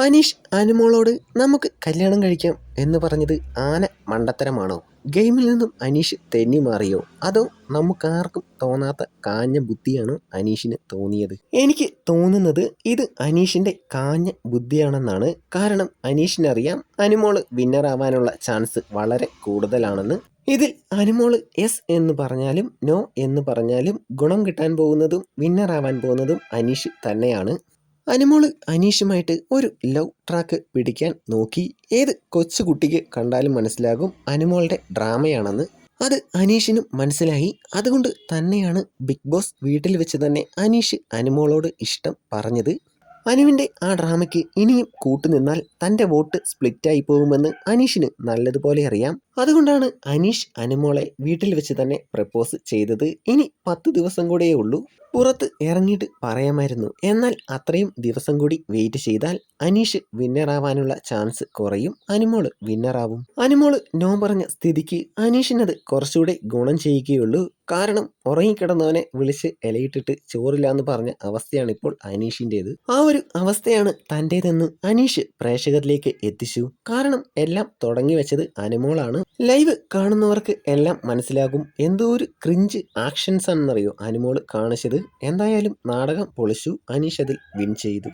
അനീഷ് അനുമോളോട് നമുക്ക് കല്യാണം കഴിക്കാം എന്ന് പറഞ്ഞത് ആന മണ്ടത്തരമാണോ? ഗെയിമിൽ നിന്നും അനീഷ് തെന്നി മാറിയോ? അതോ നമുക്കാർക്കും തോന്നാത്ത കാഞ്ഞ ബുദ്ധിയാണോ അനീഷിന് തോന്നിയത്? എനിക്ക് തോന്നുന്നത് ഇത് അനീഷിന്റെ കാഞ്ഞ ബുദ്ധിയാണെന്നാണ്. കാരണം അനീഷിനറിയാം അനുമോള് വിന്നറാവാനുള്ള ചാൻസ് വളരെ കൂടുതലാണെന്ന്. ഇതിൽ അനുമോള് യെസ് എന്ന് പറഞ്ഞാലും നോ എന്ന് പറഞ്ഞാലും ഗുണം കിട്ടാൻ പോകുന്നതും വിന്നറാവാൻ പോകുന്നതും അനീഷ് തന്നെയാണ്. അനുമോള് അനീഷുമായിട്ട് ഒരു ലവ് ട്രാക്ക് പിടിക്കാൻ നോക്കി. ഏത് കൊച്ചുകുട്ടിക്ക് കണ്ടാലും മനസ്സിലാകും അനുമോളുടെ ഡ്രാമയാണെന്ന്. അത് അനീഷിനും മനസ്സിലായി. അതുകൊണ്ട് തന്നെയാണ് ബിഗ് ബോസ് വീട്ടിൽ വെച്ച് തന്നെ അനീഷ് അനുമോളോട് ഇഷ്ടം പറഞ്ഞത്. അനുവിൻ്റെ ആ ഡ്രാമയ്ക്ക് ഇനിയും കൂട്ടുനിന്നാൽ തൻ്റെ വോട്ട് സ്പ്ലിറ്റായി പോകുമെന്ന് അനീഷിന് നല്ലതുപോലെ അറിയാം. അതുകൊണ്ടാണ് അനീഷ് അനുമോളെ വീട്ടിൽ വെച്ച് തന്നെ പ്രപ്പോസ് ചെയ്തത്. ഇനി 10 ദിവസം കൂടെയേ ഉള്ളൂ. പുറത്ത് ഇറങ്ങിയിട്ട് പറയാമായിരുന്നു. എന്നാൽ അത്രയും ദിവസം കൂടി വെയിറ്റ് ചെയ്താൽ അനീഷ് വിന്നറാവാനുള്ള ചാൻസ് കുറയും. അനുമോള് വിന്നറാവും. അനുമോള് നോ പറഞ്ഞ സ്ഥിതിക്ക് അനീഷിനത് കുറച്ചുകൂടെ ഗുണം ചെയ്യുകയുള്ളൂ. കാരണം ഉറങ്ങിക്കിടന്നവനെ വിളിച്ച് ഇലയിട്ടിട്ട് ചോറില്ലാന്ന് പറഞ്ഞ അവസ്ഥയാണ് ഇപ്പോൾ അനീഷിൻ്റേത്. ആ ഒരു അവസ്ഥയാണ് തൻ്റേതെന്ന് അനീഷ് പ്രേക്ഷകരിലേക്ക് എത്തിച്ചു. കാരണം എല്ലാം തുടങ്ങി വെച്ചത് അനുമോളാണ്. ലൈവ് കാണുന്നവർക്ക് എല്ലാം മനസ്സിലാകും എന്തോ ഒരു ക്രിഞ്ച് ആക്ഷൻസ് ആണെന്നറിയോ അനുമോള് കാണിച്ചത്. എന്തായാലും നാടകം പൊളിച്ചു. അനീഷ് അതിൽ വിൻ ചെയ്തു.